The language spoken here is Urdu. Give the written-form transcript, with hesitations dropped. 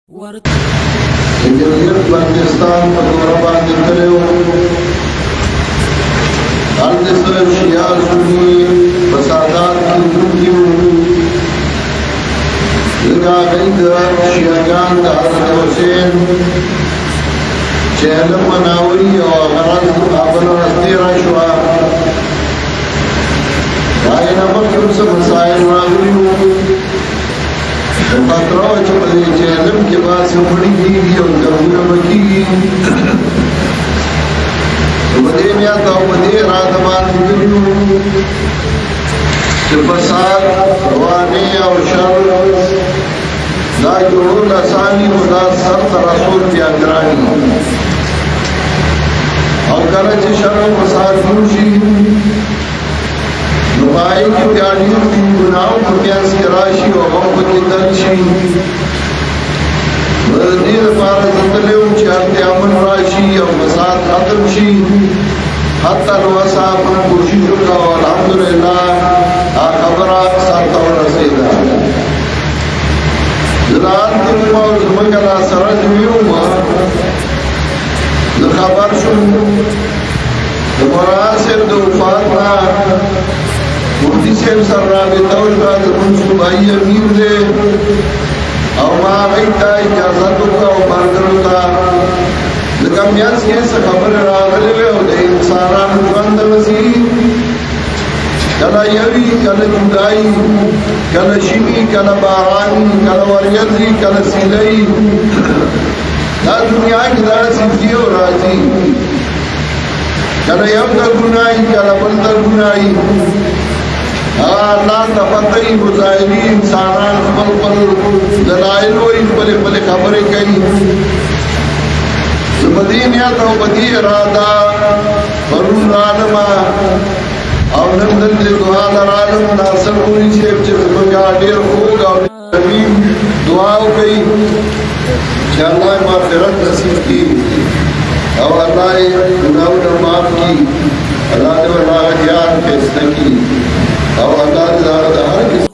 د جمهوریت پاکستان په دورة باندې تللی و. هلته سره شیعه سني فسادات کېدونکي وو. ځکه هغوی د شیعهګان د حضرت حسین چې علم مناوري او هغه بله ورځ تېره شوه، د هغې نه مخکې هم څه مسایل راغلي وو. خطره وه چې په دې چې علم کې بعضې مړي کېږي او جنګونه به کېږي. نو په دې نیت او په دې اراده باندې تللي وو چې فساد، رواني او شر دا جوړول اساني خو دا سرته رسول بیا ګراني. او کله چې شر او فساد جوړ شي نو په هغې کې بیا ډېر ګناهو په منځ کې راشي او غم پکې دل شي. نو د دې لپاره زه تللی وم چې هلته امن راشي او فساد ختم شي. حتی نو اصحابو کوشش وکړه او الحمدلله هغه خبره سرته ورسېده. زه له هلته وم او زموږ له سره جوړې وم. زه خبر شوم د مولانا صاحب د وفات نه. مفتی صاحب سره رابطه وشوه، زموږ صوبایي امیر دی او ما هغوی ته اجازت وکړه او ملګرو ته ځکه منځ کې څه خبرې راغلې وې او د انسانانو ژوند دغسې کله یوي، کله جدایي، کله شیني، کله باراني، کله وریځي، کله سیلۍ. دا دنیا کې دغسې ځي او راځي، کله یو ته ګناهي، کله بل ته ګناهي. اللہ تفتری مظاہری انسانان خپل خپل دلائل وی خپل خپل خبرې کوي. زه په دې نیت او په دې اراده پرون رالمه او نن دلته دعا له رالم. ناصر مولوي صاحب چې زموږ ډېر خوږ او امین دعا وکړئ چې الله یې مغفرت نصیب کړي او الله یې ګناهونه معاف کړي. الله دې ورته هغه جان ښایسته کړي او الله دې د هر